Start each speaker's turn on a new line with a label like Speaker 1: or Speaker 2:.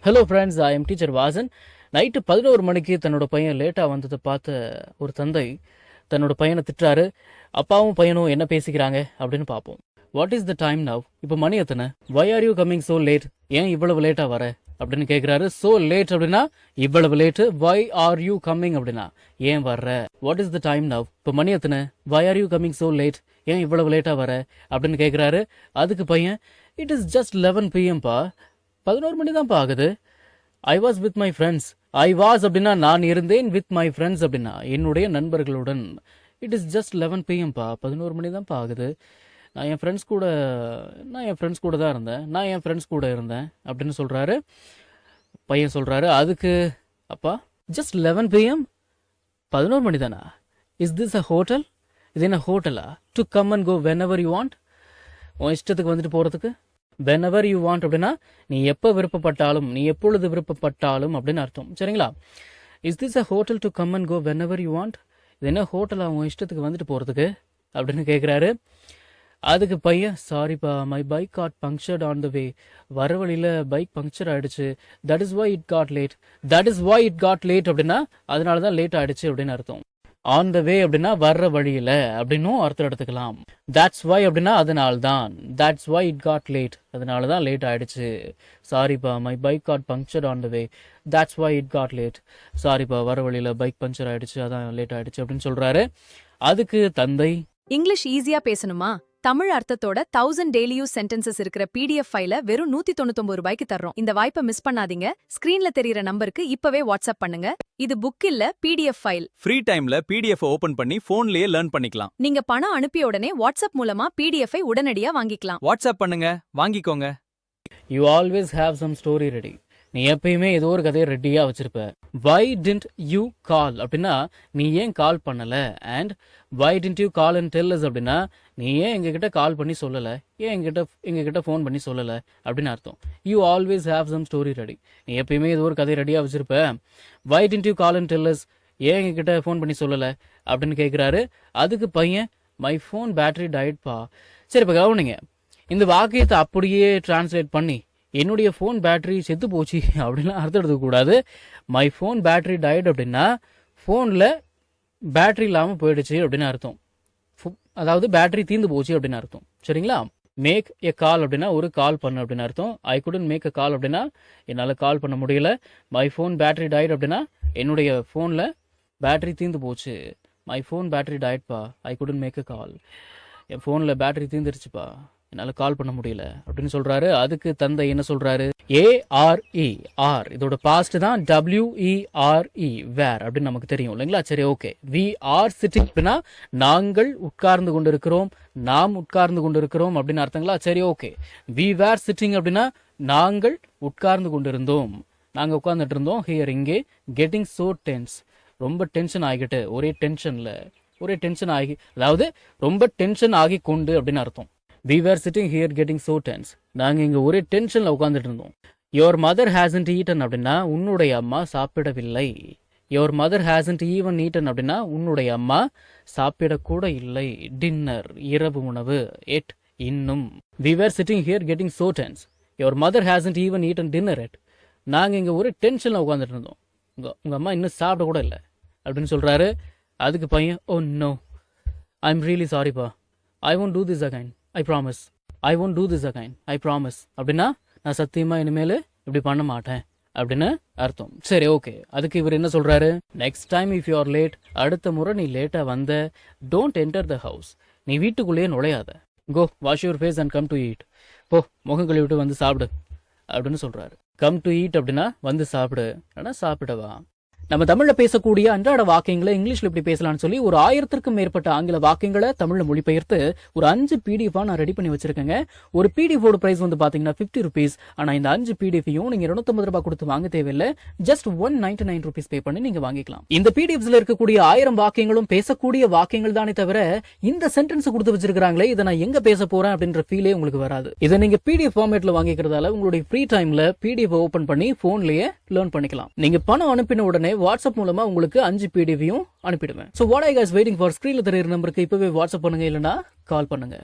Speaker 1: Hello friends, I am teacher Vasan. Night 11 மணிக்கு தன்னோட பையன் லேட்டாக வந்ததை பார்த்த ஒரு தந்தை தன்னோட பையனை திட்டுறாரு. அப்பாவும் பையனும் என்ன பேசிக்கிறாங்க அப்படின்னு பார்ப்போம். What is the time now? இப்போ மணி எத்தனை? Why are you coming so late? ஏன் இவ்வளவு லேட்டாக வர அப்படின்னு கேட்குறாரு. ஸோ லேட் அப்படின்னா இவ்வளவு late. Why are you coming அப்படின்னா ஏன் வர்ற? What is the time now? இப்போ மணி எத்தனை? Why are you coming so late? ஏன் இவ்வளவு லேட்டாக வர அப்படின்னு கேட்குறாரு. அதுக்கு பையன், இட் இஸ் ஜஸ்ட் 11 PM பா, 11 மணி தான்ப்பா ஆகுது. I was with my friends. I was அப்படின்னா நான் இருந்தேன், வித் மை ஃப்ரெண்ட்ஸ் அப்படின்னா என்னுடைய நண்பர்களுடன். இட் இஸ் ஜஸ்ட் 11 PM பா, 11 மணி தான்ப்பா ஆகுது. நான் என் ஃப்ரெண்ட்ஸ் கூட தான் இருந்தேன் அப்படின்னு சொல்கிறாரு. பையன் சொல்கிறாரு. அதுக்கு அப்பா, ஜஸ்ட் 11 PM, 11 மணி தானா? Is this a hotel? இது என்ன ஹோட்டலா? To come and go whenever you want. உன் இஷ்டத்துக்கு வந்துட்டு போகிறதுக்கு. whenever you want அப்படின்னா நீ எப்போ விருப்பப்பட்டாலும், நீ எப்பொழுது விருப்பப்பட்டாலும் அப்படின்னு அர்த்தம். சரிங்களா? Is this a hotel to come and go whenever you want? இது என்ன ஹோட்டல் அவங்க இஷ்டத்துக்கு வந்துட்டு போகிறதுக்கு அப்படின்னு கேட்குறாரு. அதுக்கு பையன், சாரிப்பா, my bike got punctured on the way. வர வழியில் பைக் பங்க்சர் ஆகிடுச்சு. That is why it got late அப்படின்னா அதனால தான் லேட் ஆகிடுச்சு அப்படின்னு அர்த்தம். ஆன் த வே அப்படின்னா வர்ற வழியில் அப்படின்னும் அர்த்தம் எடுத்துக்கலாம். தட்ஸ் வை அப்படின்னா அதனால்தான். That's why it got late, அதனால தான் லேட் ஆயிடுச்சு. சாரிப்பா, my bike got puncture on the way. That's why it got late. சாரிப்பா, வர வழியில் பைக் பங்க்சர் ஆயிடுச்சு, அதான் லேட் ஆயிடுச்சு அப்படின்னு சொல்றாரு. அதுக்கு தந்தை,
Speaker 2: இங்கிலீஷ் ஈஸியா பேசணுமா? தமிழ் அர்த்தத்தோட 1000 டெய்லி யூஸ் சென்டென்சஸ் இருக்கிற PDF ஃபைல வெறும் 199 ரூபாய்க்கு தர்றோம். இந்த வாய்ப்பை மிஸ் பண்ணாதீங்க. ஸ்கிரீன்ல தெரியற நம்பருக்கு இப்பவே வாட்ஸ்அப் பண்ணுங்க. இது புக் இல்ல, PDF ஃபைல்.
Speaker 3: ஃப்ரீ டைம்ல PDF ஓபன் பண்ணி போன்லயே லேர்ன் பண்ணிக்கலாம்.
Speaker 2: நீங்க பணம் அனுப்பிய உடனே வாட்ஸ்அப் மூலமா PDF ஐ உடனடியா வாங்கிக்கலாம்.
Speaker 3: வாட்ஸ்அப் பண்ணுங்க, வாங்கிக்கோங்க.
Speaker 1: You always have some story ready. நீ எப்பயுமே ஏதோ ஒரு கதையை ரெடியா வச்சிருப்ப. வை டிண்ட் யூ கால் அப்படின்னா நீ ஏன் கால் பண்ணல. And why didn't you call and tell us அப்படின்னா நீ ஏன் எங்ககிட்ட கால் பண்ணி சொல்லல, ஏன் எங்ககிட்ட ஃபோன் பண்ணி சொல்லல அப்படின்னு அர்த்தம். You always have some story ready. நீ எப்பயுமே ஏதோ ஒரு கதையை ரெடியா வச்சிருப்ப. Why didn't you call and tell us, ஏன் எங்ககிட்ட ஃபோன் பண்ணி சொல்லல அப்படின்னு கேட்குறாரு. அதுக்கு பையன், மை ஃபோன் பேட்டரி டயட்பா. சரி, இப்போ கவனிங்க, இந்த வாக்கியத்தை அப்படியே டிரான்ஸ்லேட் பண்ணி என்னுடைய ஃபோன் பேட்டரி செத்து போச்சு அப்படின்லாம் அர்த்தம் எடுத்துக்கூடாது. மை ஃபோன் பேட்டரி டயட் அப்படின்னா ஃபோனில் பேட்டரி இல்லாமல் போயிடுச்சு அப்படின்னு அர்த்தம். அதாவது பேட்டரி தீர்ந்து போச்சு அப்படின்னு அர்த்தம். சரிங்களா? மேக் எ கால் அப்படின்னா ஒரு கால் பண்ணு அப்படின்னு அர்த்தம். ஐ குடன்ட் மேக் எ கால் அப்படின்னா என்னால் கால் பண்ண முடியல. மை ஃபோன் பேட்டரி டயட் அப்படின்னா என்னுடைய ஃபோனில் பேட்டரி தீர்ந்து போச்சு. மை ஃபோன் பேட்டரி டயட்பா, I couldn't make a call. என் ஃபோனில் பேட்டரி தீர்ந்துருச்சுப்பா, என்னால் கால் பண்ண முடியல அப்படின்னு சொல்றாரு. அதுக்கு தந்தை என்ன சொல்றாரு? ARE, ஆர் இதோட பாஸ்ட் தான் WERE, வேர் அப்படின்னு நமக்கு தெரியும் இல்லைங்களா? சரி, ஓகே. வி ஆர் சிட்டிங் அப்படின்னா நாங்கள் உட்கார்ந்து கொண்டிருக்கிறோம், நாம் உட்கார்ந்து கொண்டிருக்கிறோம் அப்படின்னு அர்த்தங்களா? சரி, ஓகே. வி வேர் சிட்டிங் அப்படின்னா நாங்கள் உட்கார்ந்து கொண்டிருந்தோம், நாங்கள் உட்கார்ந்துட்டு இருந்தோம். ஹியர் இங்கே கெட்டிங் சோ டென்ஸ், ரொம்ப டென்ஷன் ஆகிட்டு, ஒரே டென்ஷன் ஆகி, அதாவது ரொம்ப டென்ஷன் ஆகி கொண்டு அப்படின்னு அர்த்தம். We were sitting here getting so tense. நாங்கள் இங்கே ஒரே டென்ஷனில் உட்காந்துட்டு இருந்தோம். Your mother hasn't eaten அப்படின்னா உன்னுடைய அம்மா சாப்பிடவில்லை. Your mother hasn't even eaten அப்படின்னா உன்னுடைய அம்மா சாப்பிடக்கூட இல்லை. டின்னர், இரவு உணவு. எட், இன்னும். We were sitting here getting so tense. Your mother hasn't even eaten dinner yet. நாங்கள் இங்கே ஒரே டென்ஷனில் உட்காந்துட்டு இருந்தோம், உங்கள் அம்மா இன்னும் சாப்பிட கூட இல்லை அப்படின்னு சொல்கிறாரு. அதுக்கு பையன், oh no, I am really சாரிப்பா, I won't do this again. I promise. I won't do this again. I promise. அப்படின்னா நான் சத்தியமா இனிமேல் இப்படி பண்ண மாட்டேன் அப்படின்னு அர்த்தம். சரி, ஓகே. அதுக்கு இவர் என்ன சொல்றாரு? Next time if you are late, அடுத்த முறை நீ லேட்டா வந்த, டோன்ட் என்டர் த ஹவுஸ், நீ வீட்டுக்குள்ளேயே நுழையாத. Go wash your face and come to eat. போ, முகம் கழுவிட்டு வந்து சாப்பிடு அப்படின்னு சொல்றாரு. கம் டு ஈட் அப்படின்னா வந்து சாப்பிடு, ஆனால் சாப்பிடவா. நம்ம தமிழ்ல பேசக்கூடிய அன்றாட வாக்கியங்களை இங்கிலீஷ்ல இப்படி பேசலாம்னு சொல்லி ஒரு 1000க்கும் மேற்பட்ட ஆங்கில வாக்கியங்களை தமிழ்ல மொழிபெயர்த்து ஒரு 5 PDF நான் ரெடி பண்ணி வச்சிருக்கேங்க. ஒரு PDF ஓட பிரைஸ் வந்து பாத்தீங்கன்னா 50 rupees. ஆனா இந்த 5 PDFையும் நீங்க 250 ரூபாய் கொடுத்து வாங்க தேவையில்லை. ஜஸ்ட் 199 rupees பே பண்ணி நீங்க வாங்கிக்கலாம். இந்த PDFஸ்ல இருக்கக்கூடிய 1000 வாக்கியங்களும் பேசக்கூடிய வாக்கியங்கள் தானே தவிர இந்த சென்டென்ஸ் கொடுத்து வச்சிருக்காங்களே, இதை நான் எங்க பேச போறேன் அப்படின்ற ஃபீலே உங்களுக்கு வராது. இதை நீங்க PDF ஃபார்மேட்ல வாங்கிக்கிறதால உங்களுடைய ஃப்ரீ டைம்ல PDF ஓபன் பண்ணி போன்லயே லேர்ன் பண்ணிக்கலாம். நீங்க பணம் அனுப்பின உடனே வாட்ஸ்அப் மூலமா உங்களுக்கு 5 PDFையும் அனுப்பிடுவேன். So what are you guys waiting for? ஸ்கிரீன்ல தெரியுற நம்பருக்கு இப்பவே வாட்ஸ்அப் பண்ணுங்க, இல்லனா கால் பண்ணுங்க.